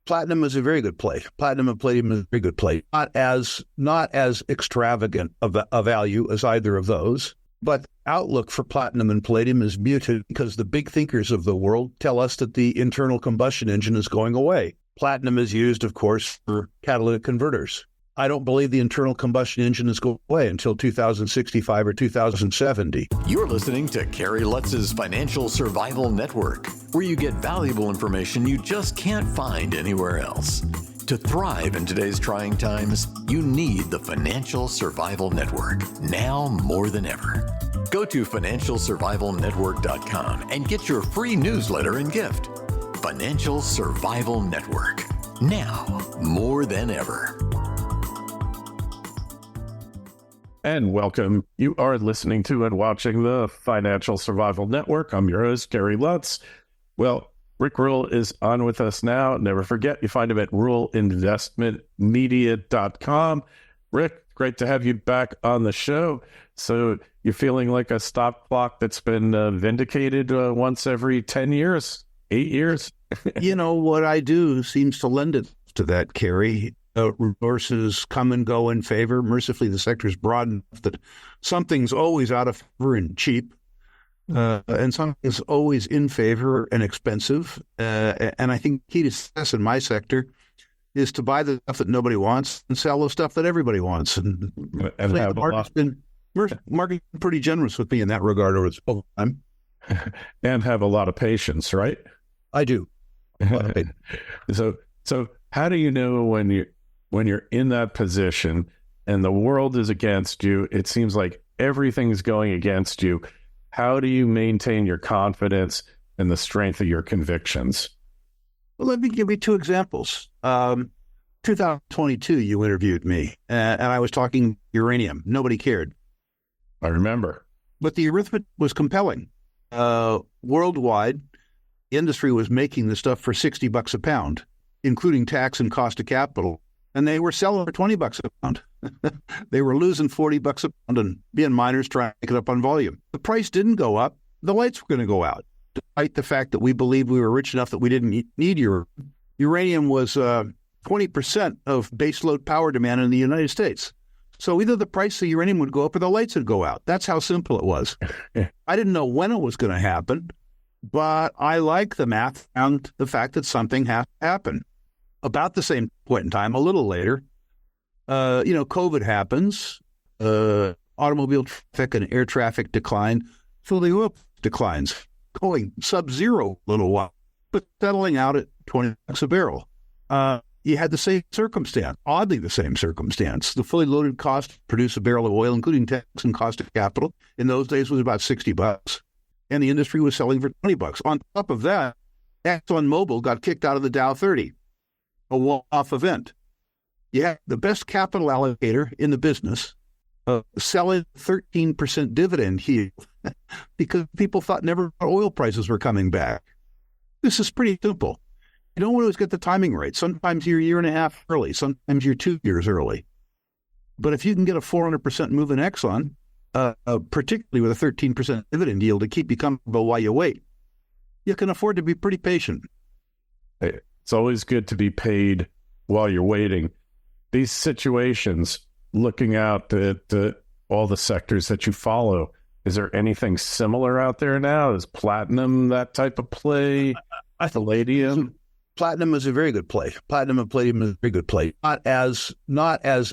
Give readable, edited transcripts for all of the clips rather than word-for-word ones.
Platinum is a very good play. Platinum and palladium is a very good play. Not as extravagant a value as either of those, but outlook for platinum and palladium is muted because the big thinkers of the world tell us that the internal combustion engine is going away. Platinum is used, of course, for catalytic converters. I don't believe the internal combustion engine is going away until 2065 or 2070. You're listening to Kerry Lutz's Financial Survival Network, where you get valuable information you just can't find anywhere else. To thrive in today's trying times, you need the Financial Survival Network, now more than ever. Go to financialsurvivalnetwork.com and get your free newsletter and gift. Financial Survival Network, now more than ever. And welcome. You are listening to and watching the Financial Survival Network. I'm your host, Kerry Lutz. Well, Rick Rule is on with us now. Never forget, you find him at ruleinvestmentmedia.com. Rick, great to have you back on the show. So you're feeling like a stop clock that's been vindicated once every 10 years, 8 years? You know, what I do seems to lend it to that, Kerry. Resources come and go in favor. Mercifully, the sector is broad enough that something's always out of favor and cheap, and something's always in favor and expensive. And I think key to success in my sector is to buy the stuff that nobody wants and sell the stuff that everybody wants. And the market's been pretty generous with me in that regard over time. And have a lot of patience, right? I do. So how do you know when you're in that position and the world is against you? It seems like everything's going against you. How do you maintain your confidence and the strength of your convictions? Well, let me give you two examples. 2022, you interviewed me, and I was talking uranium. Nobody cared. I remember. But the arithmetic was compelling. Worldwide, the industry was making the stuff for $60 a pound, including tax and cost of capital. And they were selling for $20 a pound. They were losing $40 a pound and being miners trying to make it up on volume. The price didn't go up. The lights were going to go out, despite the fact that we believed we were rich enough that we didn't need uranium. Uranium was 20% of baseload power demand in the United States. So either the price of uranium would go up or the lights would go out. That's how simple it was. I didn't know when it was going to happen, but I like the math and the fact that something has to happen. About the same point in time, a little later, COVID happens, automobile traffic and air traffic decline, so the oil declines, going sub-zero a little while, but settling out at $20 a barrel. You had the same circumstance, oddly the same circumstance. The fully loaded cost to produce a barrel of oil, including tax and cost of capital, in those days was about $60, and the industry was selling for $20. On top of that, ExxonMobil got kicked out of the Dow 30. A one-off event. You have the best capital allocator in the business selling 13% dividend yield because people thought never oil prices were coming back. This is pretty simple. You don't always get the timing right. Sometimes you're a year and a half early. Sometimes you're 2 years early. But if you can get a 400% move in Exxon, particularly with a 13% dividend yield to keep you comfortable while you wait, you can afford to be pretty patient. It's always good to be paid while you're waiting. These situations, looking out at all the sectors that you follow, is there anything similar out there now? Is platinum that type of play? Palladium? Platinum is a very good play. Platinum and palladium is a very good play. Not as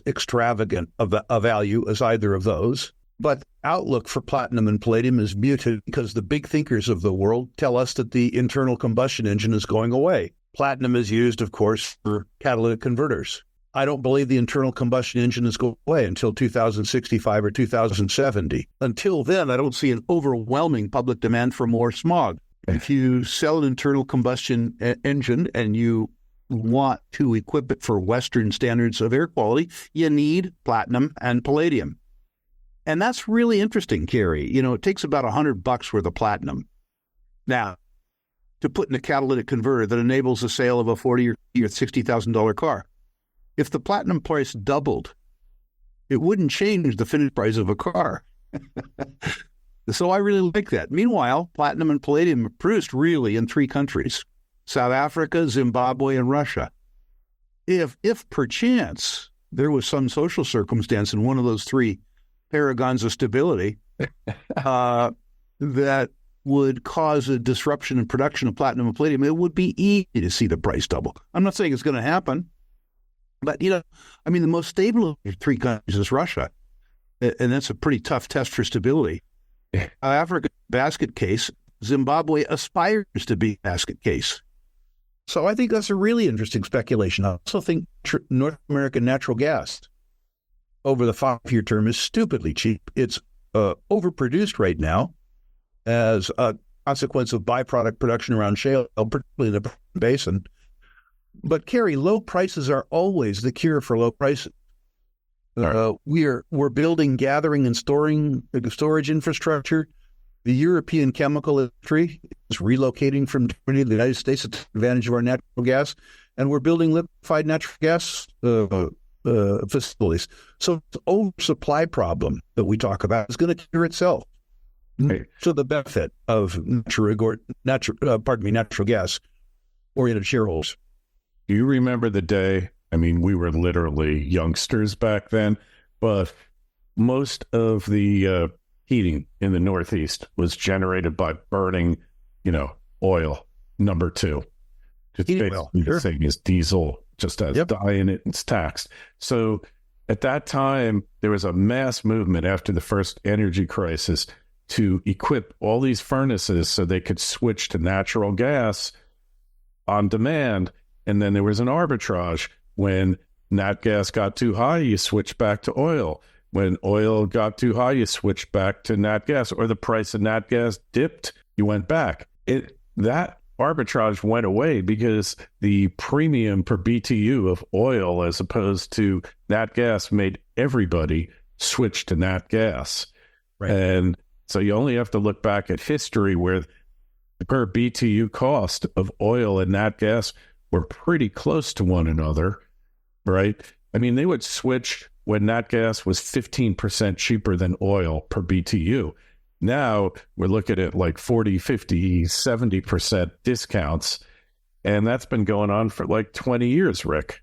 extravagant a value as either of those, but outlook for platinum and palladium is muted because the big thinkers of the world tell us that the internal combustion engine is going away. Platinum is used, of course, for catalytic converters. I don't believe the internal combustion engine is going away until 2065 or 2070. Until then, I don't see an overwhelming public demand for more smog. If you sell an internal combustion engine and you want to equip it for Western standards of air quality, you need platinum and palladium. And that's really interesting, Kerry. You know, it takes about $100 worth of platinum. Now, to put in a catalytic converter that enables the sale of a $40,000 or $60,000 car. If the platinum price doubled, it wouldn't change the finished price of a car. So I really like that. Meanwhile, platinum and palladium are produced really in 3 countries, South Africa, Zimbabwe, and Russia. if perchance there was some social circumstance in one of those three paragons of stability that would cause a disruption in production of platinum and palladium, it would be easy to see the price double. I'm not saying it's going to happen, but, the most stable of the three countries is Russia, and that's a pretty tough test for stability. Africa, basket case. Zimbabwe aspires to be a basket case. So I think that's a really interesting speculation. I also think North American natural gas over the 5-year term is stupidly cheap. It's overproduced right now as a consequence of byproduct production around shale, particularly in the basin. But Kerry, low prices are always the cure for low prices. We're building gathering and storage infrastructure. The European chemical industry is relocating from Germany to the United States to take advantage of our natural gas, and we're building liquefied natural gas facilities. So the oversupply problem that we talk about is going to cure itself. Right. So the benefit of natural gas-oriented shareholders. Do you remember the day? I mean, we were literally youngsters back then, but most of the heating in the Northeast was generated by burning, oil, number two. Just basically the same as diesel, just has dye in it, it's taxed. So at that time, there was a mass movement after the first energy crisis to equip all these furnaces so they could switch to natural gas on demand. And then there was an arbitrage. When nat gas got too high, you switch back to oil. When oil got too high, you switch back to nat gas, or the price of nat gas dipped, you went back. That arbitrage went away because the premium per BTU of oil as opposed to nat gas made everybody switch to nat gas. Right. And so you only have to look back at history where the per BTU cost of oil and nat gas were pretty close to one another, right? I mean, they would switch when nat gas was 15% cheaper than oil per BTU. Now we're looking at like 40, 50, 70% discounts. And that's been going on for like 20 years, Rick.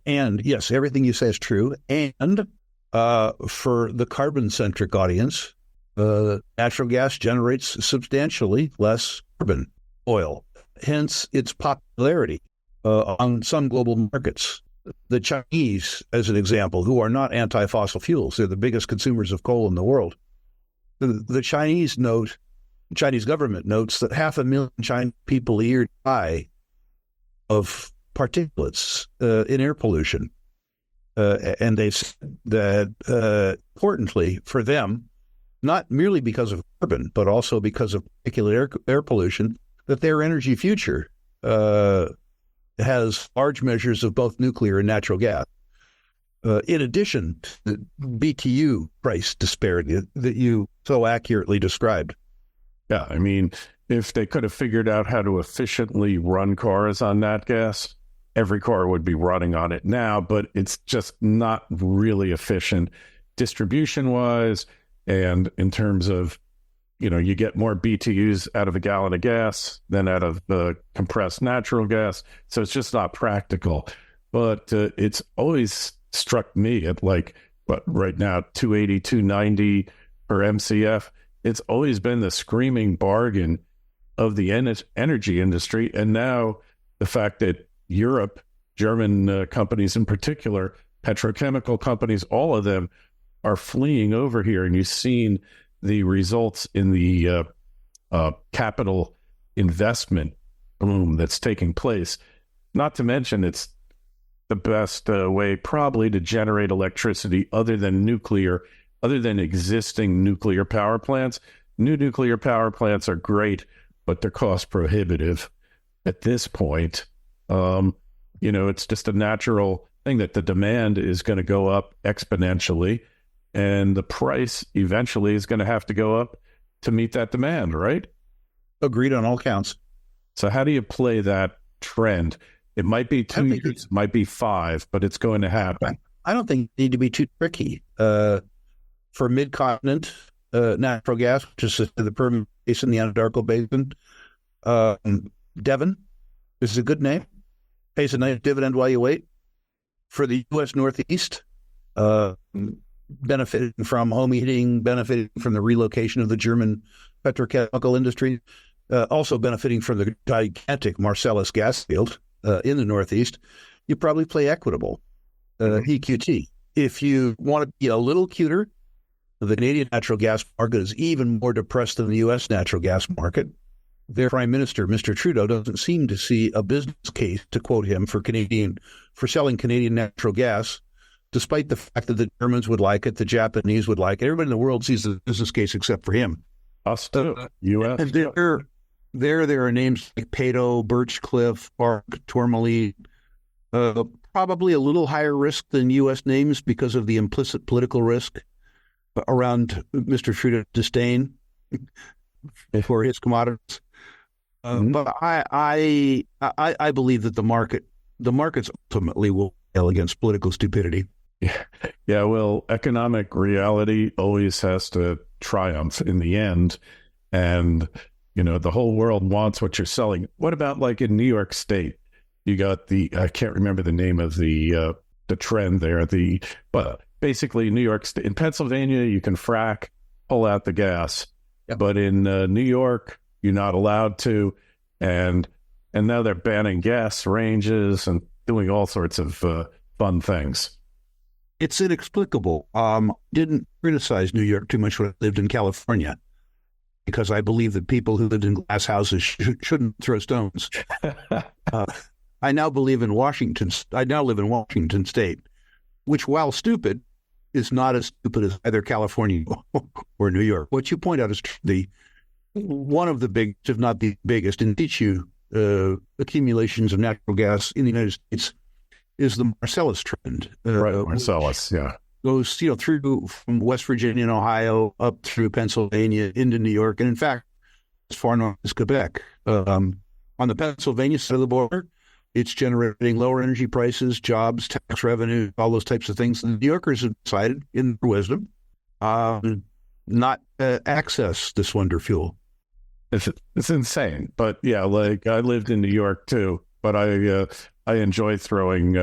And yes, everything you say is true. And for the carbon-centric audience, natural gas generates substantially less carbon oil. Hence its popularity on some global markets. The Chinese, as an example, who are not anti-fossil fuels, they're the biggest consumers of coal in the world. The Chinese government notes that 500,000 Chinese people a year die of particulates in air pollution. And they said that, importantly for them, not merely because of carbon, but also because of particulate air pollution, that their energy future has large measures of both nuclear and natural gas. In addition to the BTU price disparity that you so accurately described. Yeah, I mean, if they could have figured out how to efficiently run cars on nat gas, every car would be running on it now, but it's just not really efficient distribution-wise, and in terms of, you get more BTUs out of a gallon of gas than out of the compressed natural gas, so it's just not practical. But it's always struck me at right now, 280, 290 per MCF. It's always been the screaming bargain of the energy industry. And now the fact that Europe, German companies in particular, petrochemical companies, all of them are fleeing over here. And you've seen the results in the capital investment boom that's taking place. Not to mention it's the best way probably to generate electricity other than nuclear, other than existing nuclear power plants. New nuclear power plants are great, but they're cost prohibitive at this point. It's just a natural thing that the demand is going to go up exponentially, and the price eventually is going to have to go up to meet that demand, right? Agreed on all counts. So how do you play that trend? It might be 2 years, it might be 5, but it's going to happen. I don't think it need to be too tricky. For mid-continent natural gas, which is the Permian Basin, the Anadarko Basin, Devon is a good name. pays a nice dividend while you wait. For the U.S. Northeast, benefiting from home heating, benefiting from the relocation of the German petrochemical industry, also benefiting from the gigantic Marcellus gas field in the Northeast, you probably play Equitable, EQT. If you want to be a little cuter, the Canadian natural gas market is even more depressed than the U.S. natural gas market. Their Prime Minister, Mr. Trudeau, doesn't seem to see a business case, to quote him, for selling Canadian natural gas, despite the fact that the Germans would like it, the Japanese would like it. Everybody in the world sees the business case except for him. Us too, U.S. And there are names like Pado, Birchcliff, Park, Tourmaline, probably a little higher risk than U.S. names because of the implicit political risk around Mr. Trudeau's disdain for his commodities. But I believe that the markets ultimately will fail against political stupidity. Yeah, well, economic reality always has to triumph in the end. And, the whole world wants what you're selling. What about like in New York State? You got I can't remember the name of the trend there. But basically New York State, in Pennsylvania, you can frack, pull out the gas. Yep. But in New York, you're not allowed to. And now they're banning gas ranges and doing all sorts of fun things. It's inexplicable. Didn't criticize New York too much when I lived in California, because I believe that people who lived in glass houses shouldn't throw stones. I now live in Washington State, which, while stupid, is not as stupid as either California or New York. What you point out is one of the biggest, if not the biggest, in situ accumulations of natural gas in the United States is the Marcellus trend. Right, Marcellus, yeah. Goes, through from West Virginia and Ohio up through Pennsylvania into New York, and in fact, as far north as Quebec. On the Pennsylvania side of the border, it's generating lower energy prices, jobs, tax revenue, all those types of things. The New Yorkers have decided, in their wisdom, not access this wonder fuel. It's insane. But yeah, like I lived in New York too, but I enjoy throwing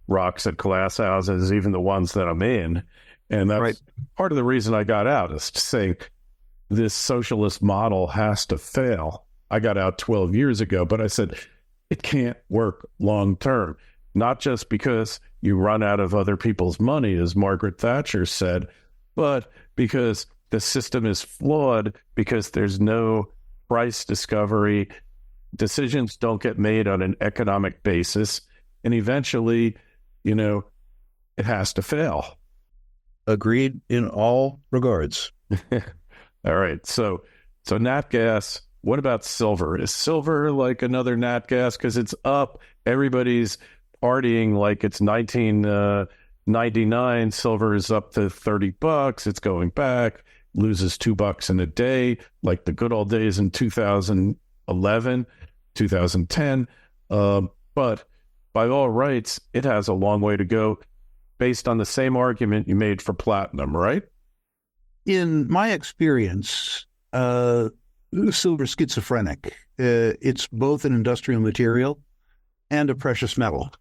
rocks at glass houses, even the ones that I'm in. And that's right. Part of the reason I got out is to say this socialist model has to fail. I got out 12 years ago, but I said it can't work long term, not just because you run out of other people's money, as Margaret Thatcher said, but because the system is flawed, because there's no price discovery. Decisions don't get made on an economic basis. And eventually, it has to fail. Agreed in all regards. All right. So nat gas, what about silver? Is silver like another nat gas? Because it's up. Everybody's partying like it's 1999. Silver is up to $30. It's going back, loses $2 in a day, like the good old days in 2011, 2010. But by all rights, it has a long way to go based on the same argument you made for platinum, right? In my experience, silver is schizophrenic. It's both an industrial material and a precious metal.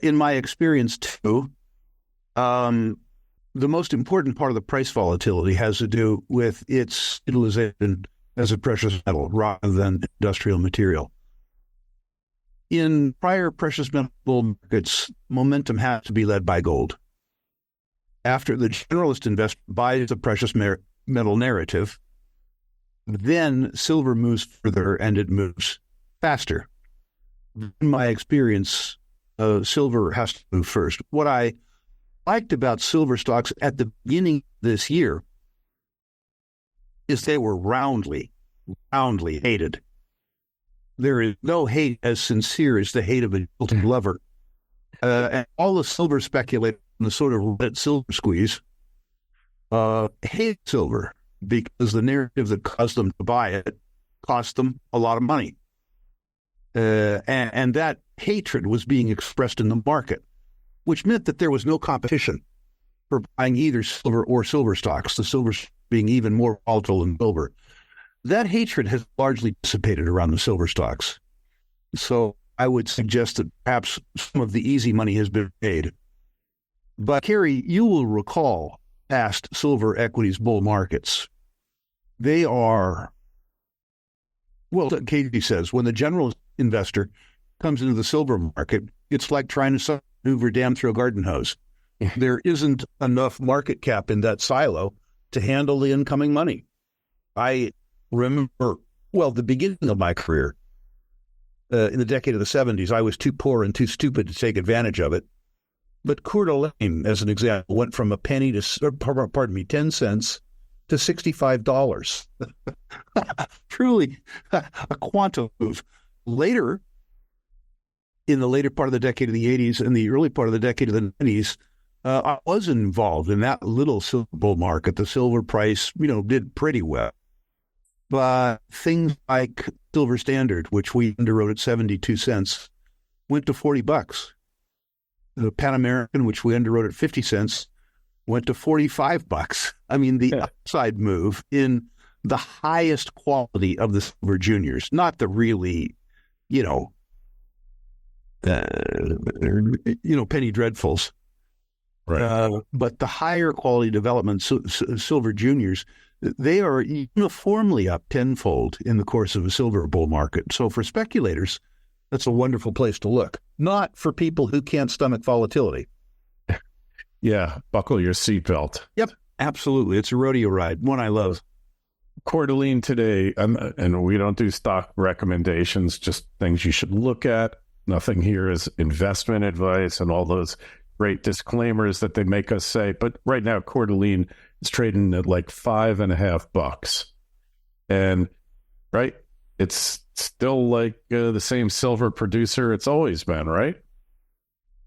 In my experience, too, the most important part of the price volatility has to do with its utilization as a precious metal rather than industrial material. In prior precious metal markets, momentum has to be led by gold. After the generalist investor buys the precious metal narrative, then silver moves further and it moves faster. In my experience, silver has to move first. What I liked about silver stocks at the beginning of this year is they were roundly hated. There is no hate as sincere as the hate of a jilted lover. And all the silver speculators in the sort of Reddit silver squeeze hate silver because the narrative that caused them to buy it cost them a lot of money. And that hatred was being expressed in the market, which meant that there was no competition for buying either silver or silver stocks, the silver being even more volatile than silver. That hatred has largely dissipated around the silver stocks. So I would suggest that perhaps some of the easy money has been made. But Kerry, you will recall past silver equities bull markets. They are, well, Katie says, when the general investor comes into the silver market, it's like trying to maneuver a dam through a garden hose. There isn't enough market cap in that silo to handle the incoming money. I remember, well, the beginning of my career, in the decade of the 70s, I was too poor and too stupid to take advantage of it. But Coeur d'Alene, as an example, went from 10 cents to $65. Truly a quantum move. Later, in the later part of the decade of the 80s and the early part of the decade of the 90s, I was involved in that little silver bull market. The silver price, did pretty well. But things like Silver Standard, which we underwrote at 72 cents, went to $40. The Pan American, which we underwrote at 50 cents, went to $45. I mean, the upside move in the highest quality of the silver juniors, not the really, penny dreadfuls. Right. But the higher quality development silver juniors, they are uniformly up tenfold in the course of a silver bull market. So for speculators, that's a wonderful place to look. Not for people who can't stomach volatility. Yeah, buckle your seatbelt. Yep, absolutely. It's a rodeo ride, one I love. Coeur d'Alene today, and we don't do stock recommendations, just things you should look at. Nothing here is investment advice and all those great disclaimers that they make us say. But right now, Coeur d'Alene is trading at like $5.50. And, right, it's still like the same silver producer it's always been, right?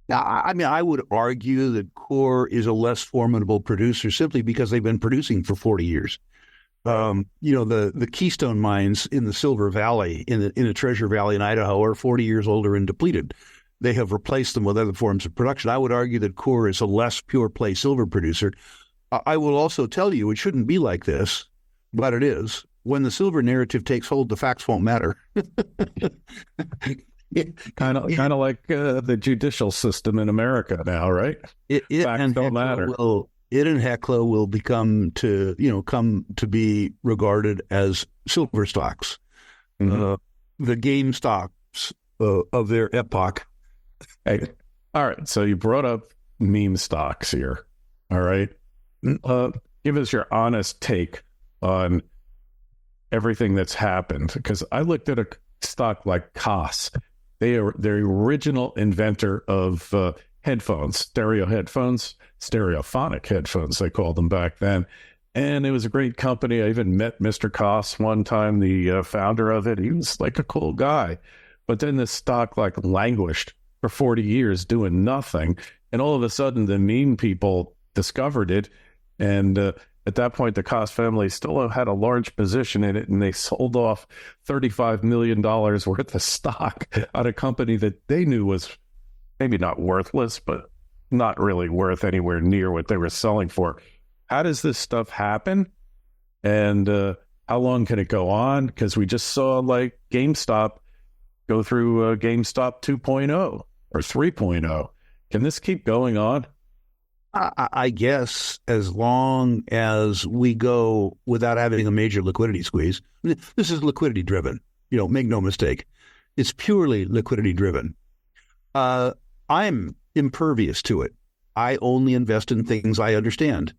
Now, I would argue that Coeur is a less formidable producer simply because they've been producing for 40 years. The Keystone mines in the Silver Valley, in the Treasure Valley in Idaho, are 40 years older and depleted. They have replaced them with other forms of production. I would argue that Coeur is a less pure play silver producer. I will also tell you it shouldn't be like this, but it is. When the silver narrative takes hold, the facts won't matter. Kind of like the judicial system in America now, right? Facts don't matter. It and Hecla will come to be regarded as silver stocks, the GameStops of their epoch. Hey, all right. So you brought up meme stocks here. All right. Give us your honest take on everything that's happened, because I looked at a stock like Koss. They are the original inventor of headphones, stereophonic headphones, they called them back then. And it was a great company. I even met Mr. Koss one time, the founder of it. He was like a cool guy. But then the stock like languished for 40 years doing nothing. And all of a sudden, the meme people discovered it. And at that point, the Koss family still had a large position in it, and they sold off $35 million worth of stock at a company that they knew was maybe not worthless, but not really worth anywhere near what they were selling for. How does this stuff happen? And how long can it go on? Because we just saw like GameStop go through GameStop 2.0 or 3.0. Can this keep going on? I guess as long as we go without having a major liquidity squeeze. I mean, this is liquidity driven. Make no mistake. It's purely liquidity driven. I'm impervious to it. I only invest in things I understand.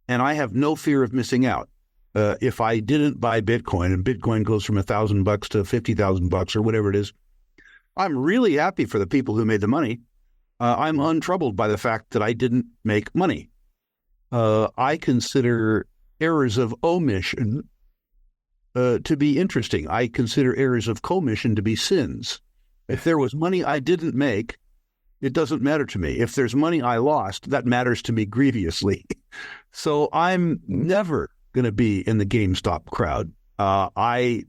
And I have no fear of missing out. If I didn't buy Bitcoin and Bitcoin goes from $1,000 to $50,000 or whatever it is, I'm really happy for the people who made the money. I'm untroubled by the fact that I didn't make money. I consider errors of omission to be interesting. I consider errors of commission to be sins. If there was money I didn't make, it doesn't matter to me. If there's money I lost, that matters to me grievously. So I'm never going to be in the GameStop crowd. I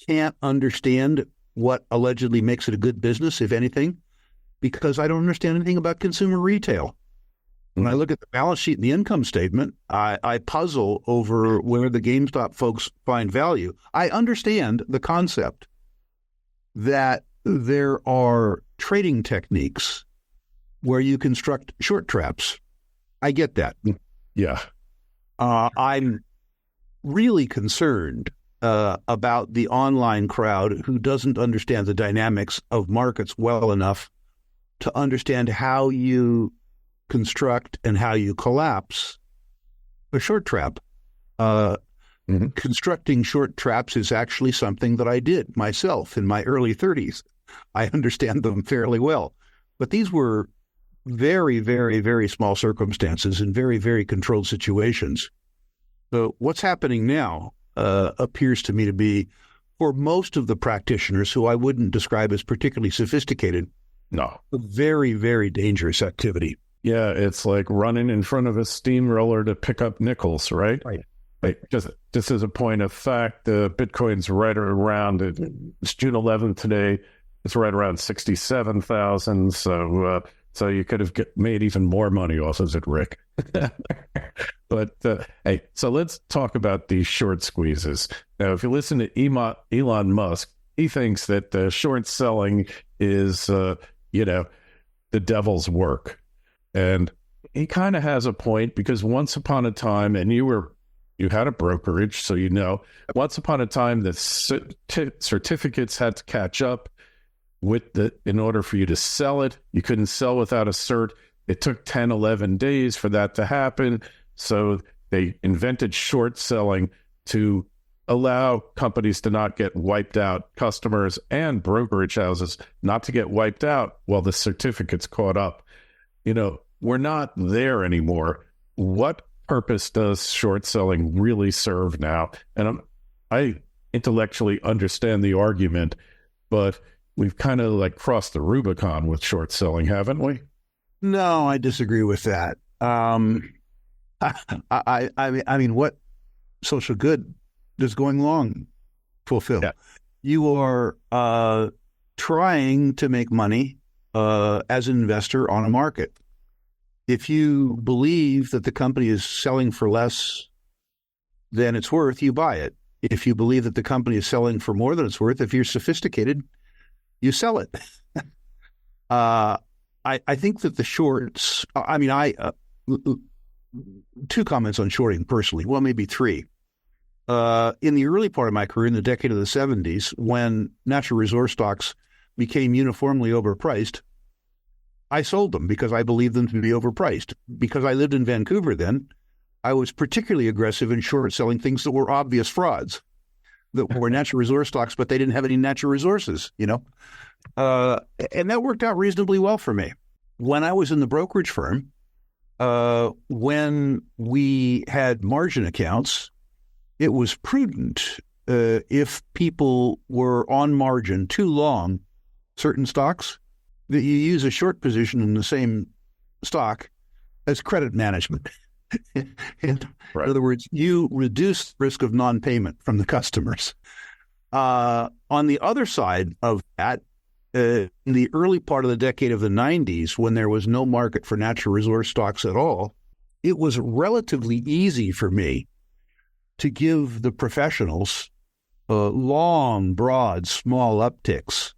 can't understand what allegedly makes it a good business, if anything, because I don't understand anything about consumer retail. When I look at the balance sheet and the income statement, I puzzle over where the GameStop folks find value. I understand the concept that there are trading techniques where you construct short traps. I get that. Yeah. I'm really concerned about the online crowd who doesn't understand the dynamics of markets well enough to understand how you construct and how you collapse a short trap. Constructing short traps is actually something that I did myself in my early 30s. I understand them fairly well. But these were very, very, very small circumstances in very, very controlled situations. So what's happening now appears to me to be, for most of the practitioners who I wouldn't describe as particularly sophisticated, a very, very dangerous activity. Yeah, it's like running in front of a steamroller to pick up nickels, right? Right. Like, just as a point of fact, the Bitcoin's right around, it's June 11th today, it's right around 67,000. So you could have made even more money off of it, Rick. But hey, so let's talk about these short squeezes. Now, if you listen to Elon Musk, he thinks that short selling is, the devil's work. And he kind of has a point, because once upon a time, and you had a brokerage, so once upon a time the certificates had to catch up in order for you to sell it. You couldn't sell without a cert. It took 10, 11 days for that to happen. So they invented short selling to allow companies to not get wiped out, customers and brokerage houses not to get wiped out while the certificates caught up. We're not there anymore. What purpose does short selling really serve now? And I intellectually understand the argument, but we've kind of like crossed the Rubicon with short selling, haven't we? No, I disagree with that. I mean, what social good does going long fulfill? Yeah. You are trying to make money as an investor on a market. If you believe that the company is selling for less than it's worth, you buy it. If you believe that the company is selling for more than it's worth, if you're sophisticated, you sell it. I think that the shorts, two comments on shorting personally, well, maybe three. In the early part of my career, in the decade of the 70s, when natural resource stocks became uniformly overpriced, I sold them because I believed them to be overpriced. Because I lived in Vancouver then, I was particularly aggressive in short selling things that were obvious frauds, that were natural resource stocks, but they didn't have any natural resources, and that worked out reasonably well for me. When I was in the brokerage firm, when we had margin accounts, it was prudent if people were on margin too long certain stocks, that you use a short position in the same stock as credit management. In other words, you reduce risk of non-payment from the customers. On the other side of that, in the early part of the decade of the 90s, when there was no market for natural resource stocks at all, it was relatively easy for me to give the professionals long, broad, small upticks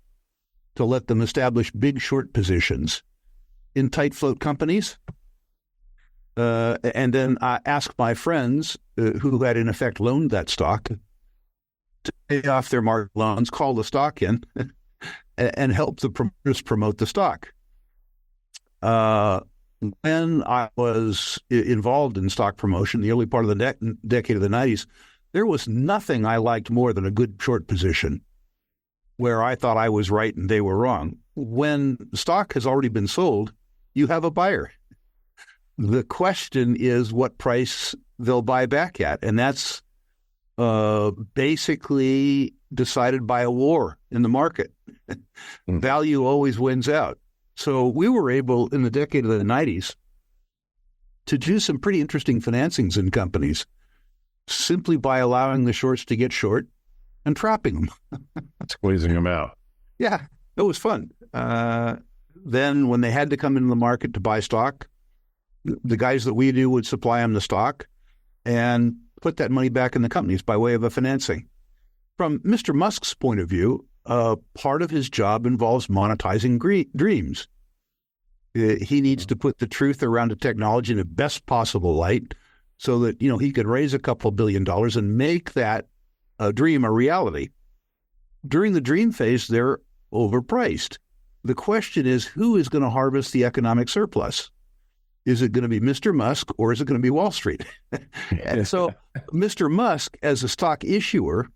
to let them establish big short positions in tight float companies. And then I asked my friends who had in effect loaned that stock to pay off their market loans, call the stock in, and help the promoters promote the stock. When I was involved in stock promotion, the early part of the decade of the 90s, there was nothing I liked more than a good short position where I thought I was right and they were wrong. When stock has already been sold, you have a buyer. The question is what price they'll buy back at, and that's basically decided by a war in the market. Value always wins out. So we were able, in the decade of the 90s, to do some pretty interesting financings in companies simply by allowing the shorts to get short and trapping them. Squeezing them out. Yeah, it was fun. Then when they had to come into the market to buy stock, the guys that we knew would supply them the stock and put that money back in the companies by way of a financing. From Mr. Musk's point of view, part of his job involves monetizing dreams. He needs to put the truth around the technology in the best possible light so that, he could raise a couple $1 billion and make that dream a reality. During the dream phase, they're overpriced. The question is, who is going to harvest the economic surplus? Is it going to be Mr. Musk or is it going to be Wall Street? And so Mr. Musk, as a stock issuer,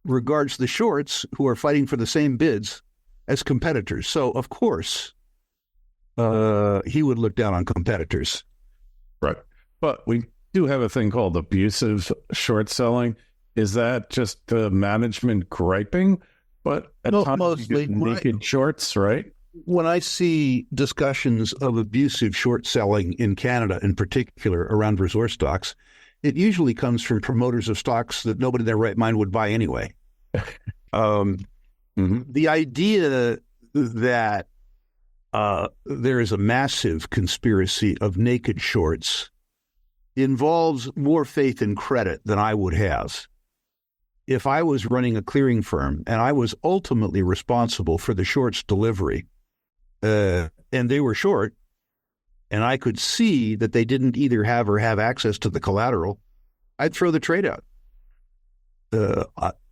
regards the shorts who are fighting for the same bids as competitors. So, of course, he would look down on competitors. Right. But we do have a thing called abusive short selling. Is that just management griping? But at times mostly naked shorts, right? When I see discussions of abusive short selling in Canada, in particular around resource stocks, it usually comes from promoters of stocks that nobody in their right mind would buy anyway. The idea that there is a massive conspiracy of naked shorts involves more faith in credit than I would have. If I was running a clearing firm and I was ultimately responsible for the shorts delivery, and they were short, and I could see that they didn't either have or have access to the collateral, I'd throw the trade out.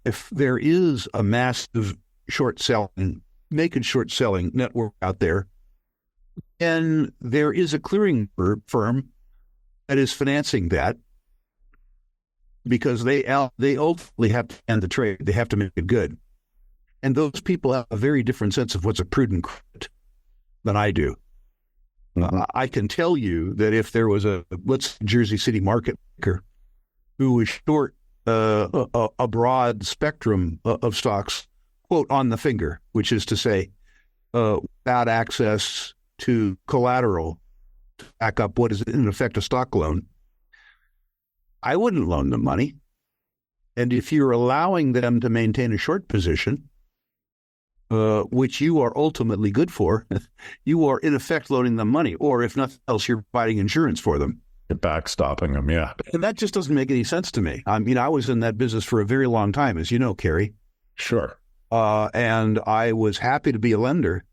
If there is a massive naked short selling network out there, and there is a clearing firm that is financing that, because they ultimately have to end the trade. They have to make it good. And those people have a very different sense of what's a prudent credit than I do. I can tell you that if there was a Jersey City market maker who was short a broad spectrum of stocks, quote, on the finger, which is to say, without access to collateral to back up what is in effect a stock loan, I wouldn't loan them money. And if you're allowing them to maintain a short position, which you are ultimately good for, you are in effect loaning them money. Or if nothing else, you're providing insurance for them. You're backstopping them, yeah. And that just doesn't make any sense to me. I mean, I was in that business for a very long time, as you know, Kerry. Sure. And I was happy to be a lender,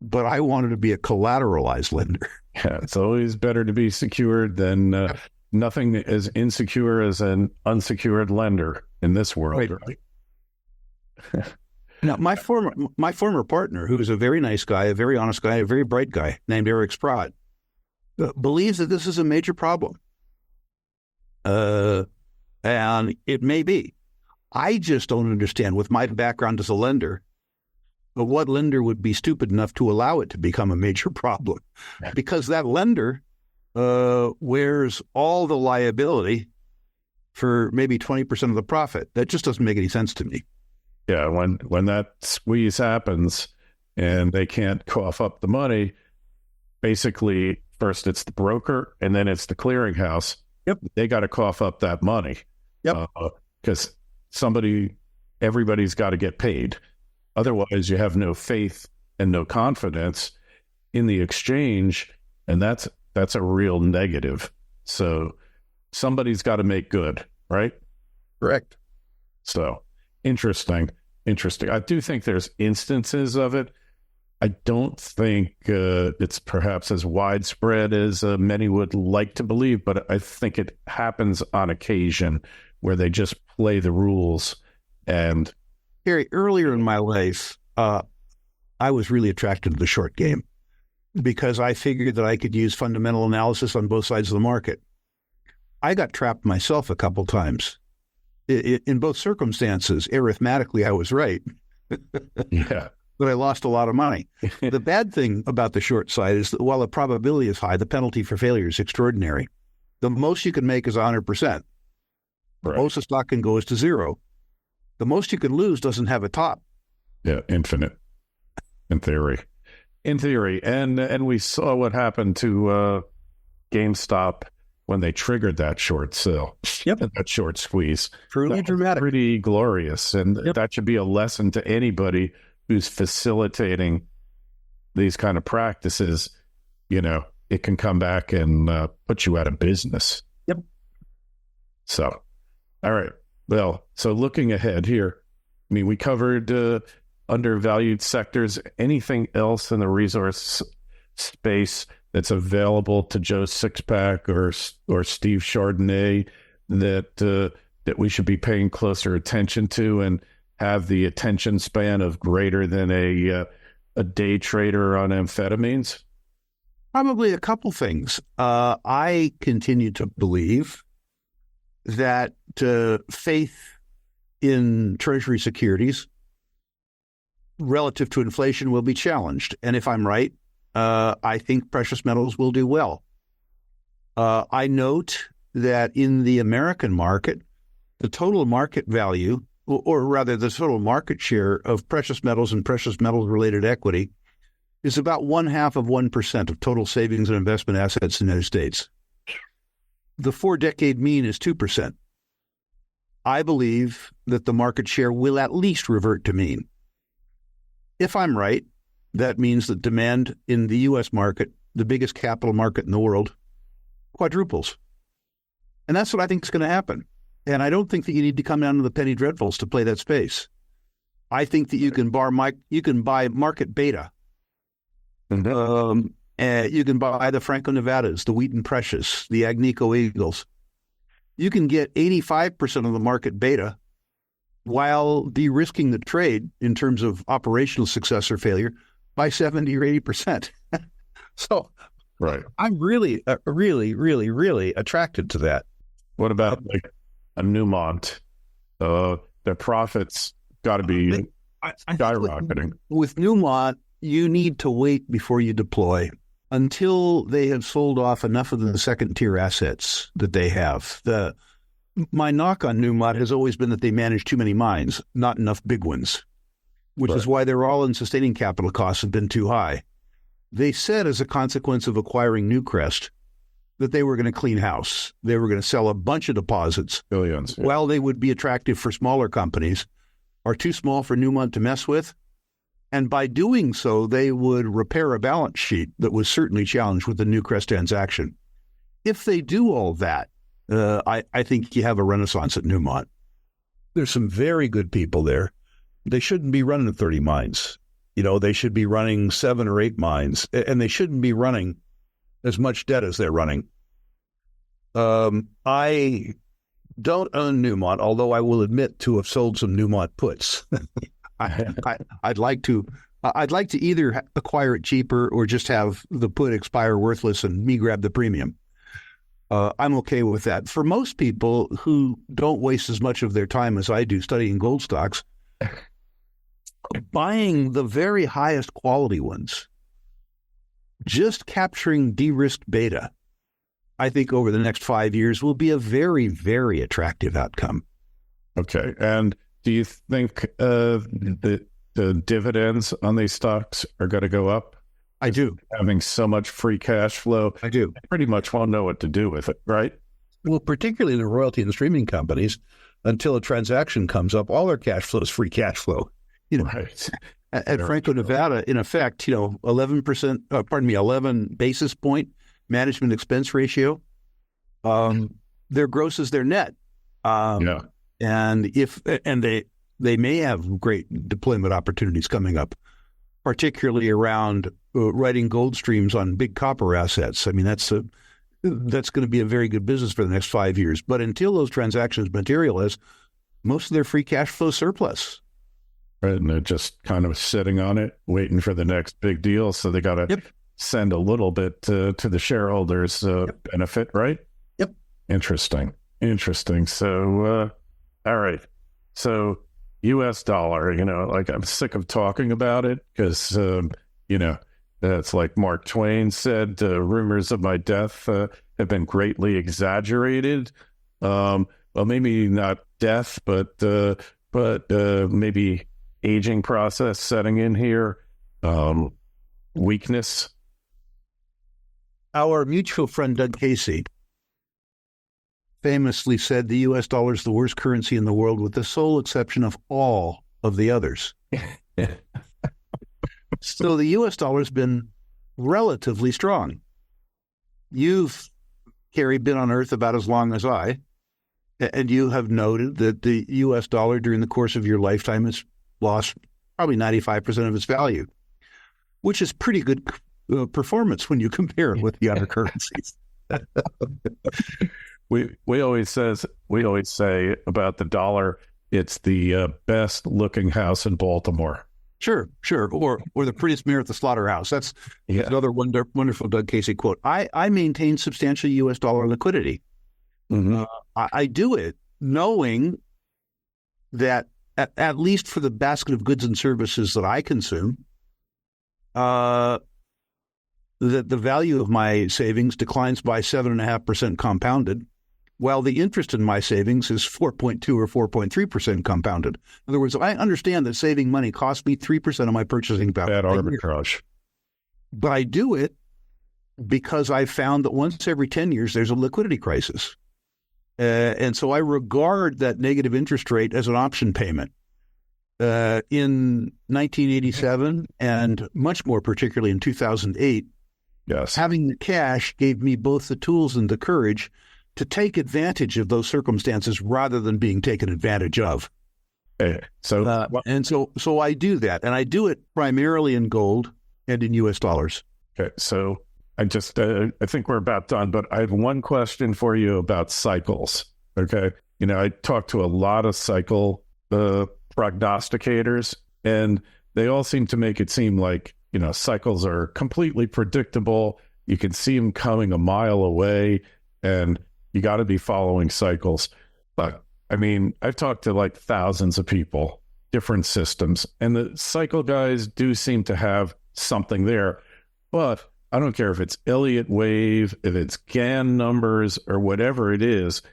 but I wanted to be a collateralized lender. Yeah, it's always better to be secured than nothing as insecure as an unsecured lender in this world. Right. Now, my former partner, who is a very nice guy, a very honest guy, a very bright guy named Eric Sprott, believes that this is a major problem. And it may be. I just don't understand, with my background as a lender, but what lender would be stupid enough to allow it to become a major problem? Because that lender wears all the liability for maybe 20% of the profit. That just doesn't make any sense to me. Yeah, when that squeeze happens and they can't cough up the money, basically first it's the broker and then it's the clearinghouse. Yep. They got to cough up that money. Yep. Because everybody's got to get paid. Otherwise, you have no faith and no confidence in the exchange, and that's a real negative. So somebody's got to make good, right? Correct. So interesting. I do think there's instances of it. I don't think it's perhaps as widespread as many would like to believe, but I think it happens on occasion where they just play the rules. And Kerry, earlier in my life, I was really attracted to the short game because I figured that I could use fundamental analysis on both sides of the market. I got trapped myself a couple times. In both circumstances, arithmetically, I was right. Yeah. But I lost a lot of money. The bad thing about the short side is that while the probability is high, the penalty for failure is extraordinary. The most you can make is 100%. The most a stock can go is to zero. The most you can lose doesn't have a top. Yeah, infinite, in theory. And we saw what happened to GameStop when they triggered that short sale. Yep. That short squeeze. Truly dramatic. Pretty glorious. And that should be a lesson to anybody who's facilitating these kind of practices. You know, it can come back and put you out of business. Yep. So, all right. Well, so looking ahead here, I mean, we covered undervalued sectors? Anything else in the resource space that's available to Joe Sixpack or Steve Chardonnay that we should be paying closer attention to and have the attention span of greater than a day trader on amphetamines? Probably a couple things. I continue to believe that faith in treasury securities relative to inflation will be challenged. And if I'm right, I think precious metals will do well. I note that in the American market, the total market value, or rather the total market share of precious metals and precious metals-related equity is about 0.5% of total savings and investment assets in the United States. The 4-decade mean is 2%. I believe that the market share will at least revert to mean. If I'm right, that means that demand in the U.S. market, the biggest capital market in the world, quadruples. And that's what I think is going to happen. And I don't think that you need to come down to the penny dreadfuls to play that space. I think that you can buy market beta. You can buy the Franco-Nevadas, the Wheaton Precious, the Agnico Eagles. You can get 85% of the market beta while de-risking the trade in terms of operational success or failure by 70 or 80%. So right. I'm really, really attracted to that. What about like a Newmont? Their profits got to be skyrocketing. With Newmont, you need to wait before you deploy until they have sold off enough of the second-tier assets that they have. My knock on Newmont has always been that they manage too many mines, not enough big ones, which is why their all-in sustaining capital costs have been too high. They said as a consequence of acquiring Newcrest that they were going to clean house. They were going to sell a bunch of deposits. Billions. Yeah. While they would be attractive for smaller companies, are too small for Newmont to mess with. And by doing so, they would repair a balance sheet that was certainly challenged with the Newcrest transaction. If they do all that, I think you have a renaissance at Newmont. There's some very good people there. They shouldn't be running 30 mines. They should be running 7 or 8 mines, and they shouldn't be running as much debt as they're running. I don't own Newmont, although I will admit to have sold some Newmont puts. I'd like to either acquire it cheaper or just have the put expire worthless and me grab the premium. I'm okay with that. For most people who don't waste as much of their time as I do studying gold stocks, buying the very highest quality ones, just capturing de-risked beta, I think over the next 5 years will be a very, very attractive outcome. Okay. And do you think the dividends on these stocks are going to go up? I do. Having so much free cash flow, I do. I pretty much won't know what to do with it, right? Well, particularly the royalty and streaming companies, until a transaction comes up, all their cash flow is free cash flow. Right. At Franco-Nevada, in effect, 11 basis point management expense ratio. Their gross is their net. Yeah. And they may have great deployment opportunities coming up, particularly around writing gold streams on big copper assets. I mean, that's going to be a very good business for the next 5 years. But until those transactions materialize, most of their free cash flow surplus. Right, and they're just kind of sitting on it, waiting for the next big deal. So they got to send a little bit to the shareholders' benefit, right? Yep. Interesting. So, all right. So, U.S. dollar, like I'm sick of talking about it because, it's like Mark Twain said, rumors of my death have been greatly exaggerated. Well, maybe not death, but maybe aging process setting in here, weakness. Our mutual friend Doug Casey famously said the U.S. dollar is the worst currency in the world with the sole exception of all of the others. So the U.S. dollar has been relatively strong. You've, Kerry, been on Earth about as long as I, and you have noted that the U.S. dollar during the course of your lifetime has lost probably 95% of its value, which is pretty good performance when you compare it with the other currencies. We always say about the dollar, it's the best looking house in Baltimore. Sure. Or the prettiest mirror at the slaughterhouse. That's another wonderful Doug Casey quote. I maintain substantial U.S. dollar liquidity. Mm-hmm. I do it knowing that at least for the basket of goods and services that I consume, that the value of my savings declines by 7.5% compounded, while the interest in my savings is 4.2 or 4.3% compounded. In other words, I understand that saving money costs me 3% of my purchasing power. Bad arbitrage. But I do it because I found that once every 10 years, there's a liquidity crisis. And so I regard that negative interest rate as an option payment. In 1987, and much more particularly in 2008, yes, having the cash gave me both the tools and the courage to take advantage of those circumstances rather than being taken advantage of. So I do that, and I do it primarily in gold and in U.S. dollars. Okay, so I think we're about done, but I have one question for you about cycles. Okay, I talk to a lot of cycle prognosticators, and they all seem to make it seem like cycles are completely predictable. You can see them coming a mile away, and you got to be following cycles. But I mean, I've talked to like thousands of people, different systems, and the cycle guys do seem to have something there. But I don't care if it's Elliott wave, if it's Gann numbers, or whatever it is,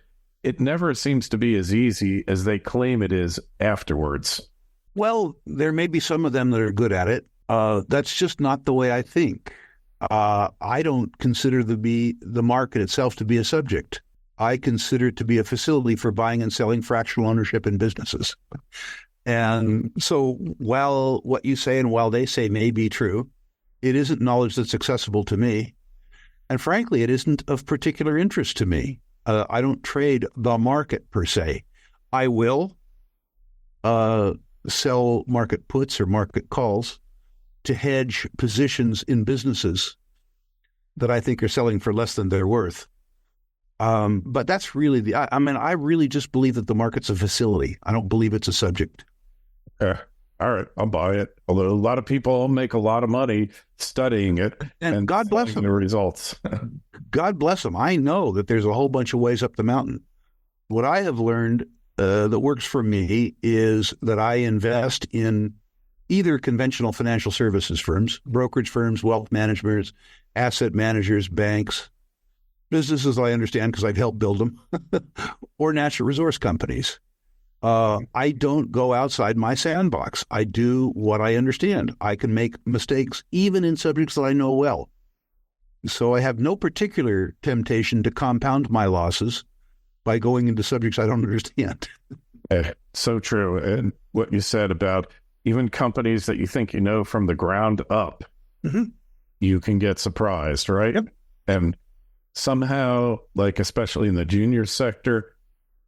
it never seems to be as easy as they claim it is afterwards. Well, there may be some of them that are good at it. That's just not the way I think. I don't consider the market itself to be a subject. I consider it to be a facility for buying and selling fractional ownership in businesses. And so while what you say and while they say may be true, it isn't knowledge that's accessible to me. And frankly, it isn't of particular interest to me. I don't trade the market per se. I will sell market puts or market calls to hedge positions in businesses that I think are selling for less than they're worth. But that's really I really just believe that the market's a facility. I don't believe it's a subject. All right, I'll buy it. Although a lot of people make a lot of money studying it and God bless them. The results. God bless them. I know that there's a whole bunch of ways up the mountain. What I have learned that works for me is that I invest in either conventional financial services firms, brokerage firms, wealth managers, asset managers, banks, businesses I understand because I've helped build them, or natural resource companies. I don't go outside my sandbox. I do what I understand. I can make mistakes even in subjects that I know well. So I have no particular temptation to compound my losses by going into subjects I don't understand. So true. And what you said about even companies that you think you know from the ground up, mm-hmm. you can get surprised, right? Yep. And somehow, like especially in the junior sector,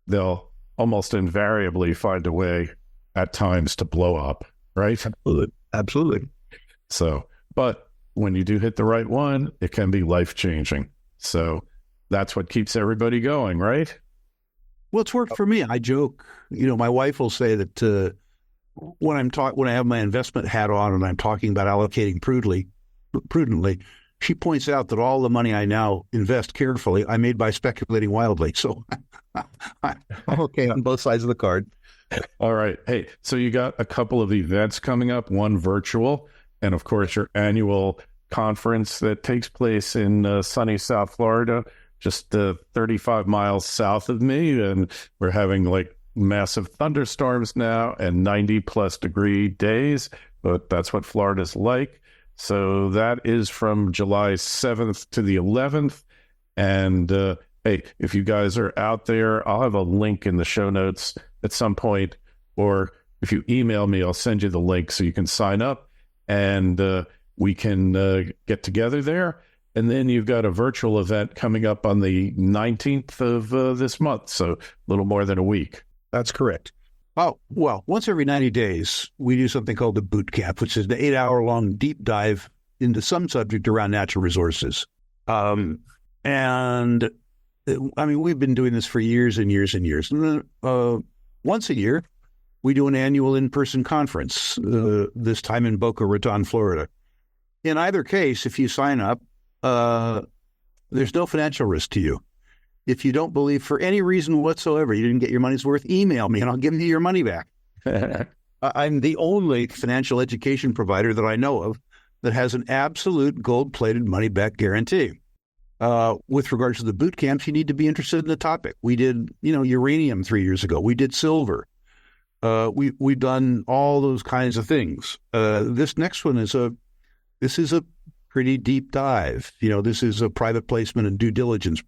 they'll almost invariably find a way at times to blow up, right? Absolutely. So, but when you do hit the right one, it can be life-changing. So that's what keeps everybody going, right? Well, it's worked for me. I joke, my wife will say that when I have my investment hat on and I'm talking about allocating prudently, she points out that all the money I now invest carefully, I made by speculating wildly. So I'm okay on both sides of the card. All right. Hey, so you got a couple of events coming up, one virtual, and of course your annual conference that takes place in sunny South Florida, just 35 miles south of me. And we're having like massive thunderstorms now and 90 plus degree days, but that's what Florida's like. So that is from July 7th to the 11th. And hey, if you guys are out there, I'll have a link in the show notes at some point, or if you email me, I'll send you the link so you can sign up and we can get together there. And then you've got a virtual event coming up on the 19th of this month, so a little more than a week. That's correct. Oh, well, once every 90 days, we do something called the boot camp, which is an 8-hour-long deep dive into some subject around natural resources. And I mean, we've been doing this for years and years and years. Once a year, we do an annual in-person conference, this time in Boca Raton, Florida. In either case, if you sign up, there's no financial risk to you. If you don't believe for any reason whatsoever you didn't get your money's worth, email me and I'll give you your money back. I'm the only financial education provider that I know of that has an absolute gold-plated money-back guarantee. With regards to the boot camps, you need to be interested in the topic. We did, uranium 3 years ago. We did silver. We've done all those kinds of things. This next one is a pretty deep dive. This is a private placement and due diligence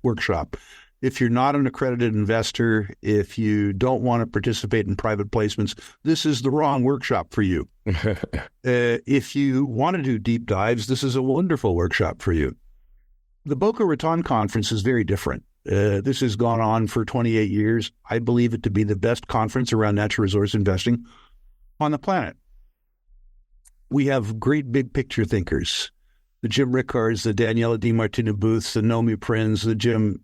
workshop. If you're not an accredited investor, if you don't want to participate in private placements, this is the wrong workshop for you. If you want to do deep dives, this is a wonderful workshop for you. The Boca Raton conference is very different. This has gone on for 28 years. I believe it to be the best conference around natural resource investing on the planet. We have great big picture thinkers, the Jim Rickards, the Daniela DiMartino Booths, the Nomi Prins, the Jim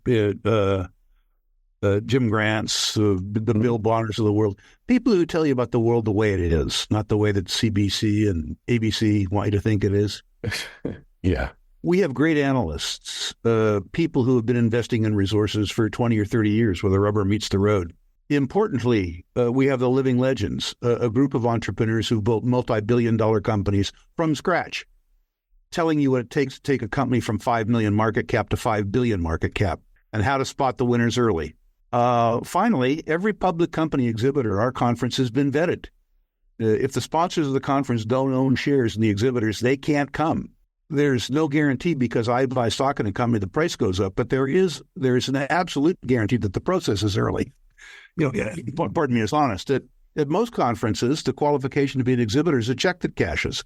Grants, the Bill Bonners of the world, people who tell you about the world the way it is, not the way that CBC and ABC want you to think it is. Yeah. We have great analysts, people who have been investing in resources for 20 or 30 years where the rubber meets the road. Importantly, we have the living legends, a group of entrepreneurs who built multi-billion-dollar companies from scratch, telling you what it takes to take a company from 5 million market cap to 5 billion market cap and how to spot the winners early. Finally, every public company exhibitor at our conference has been vetted. If the sponsors of the conference don't own shares in the exhibitors, they can't come. There's no guarantee because I buy stock in a company, the price goes up, but there is an absolute guarantee that the process is early. Pardon me, is honest. At most conferences, the qualification to be an exhibitor is a check that cashes.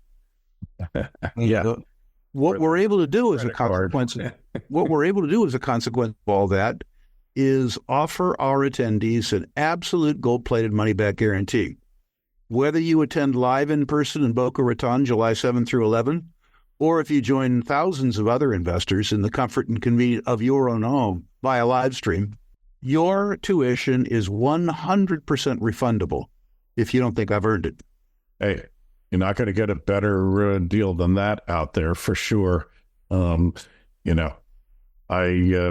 Yeah. What we're able to do as a consequence, of all that is offer our attendees an absolute gold-plated money-back guarantee. Whether you attend live in person in Boca Raton, July 7 through 11, or if you join thousands of other investors in the comfort and convenience of your own home via live stream, your tuition is 100% refundable if you don't think I've earned it. Hey, you're not going to get a better deal than that out there for sure. I've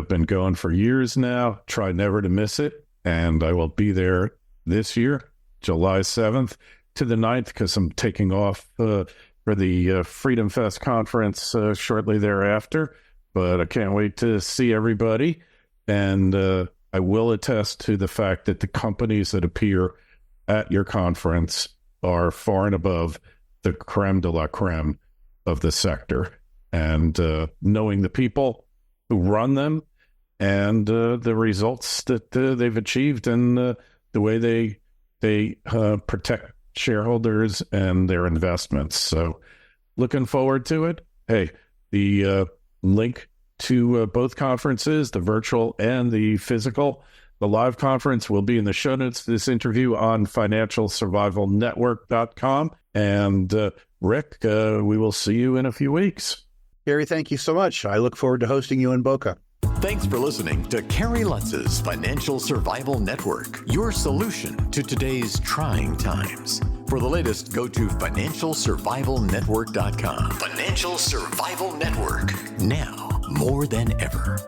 been going for years now, try never to miss it, and I will be there this year, July 7th to the 9th, because I'm taking off for the Freedom Fest conference shortly thereafter. But I can't wait to see everybody, and I will attest to the fact that the companies that appear at your conference are far and above the creme de la creme of the sector. And knowing the people who run them and the results that they've achieved and the way they protect shareholders and their investments. So looking forward to it. Hey, the link to both conferences, the virtual and the physical, the live conference will be in the show notes to this interview on financialsurvivalnetwork.com. And Rick, we will see you in a few weeks. Kerry, thank you so much. I look forward to hosting you in Boca. Thanks for listening to Kerry Lutz's Financial Survival Network, your solution to today's trying times. For the latest, go to financialsurvivalnetwork.com. Financial Survival Network, now more than ever.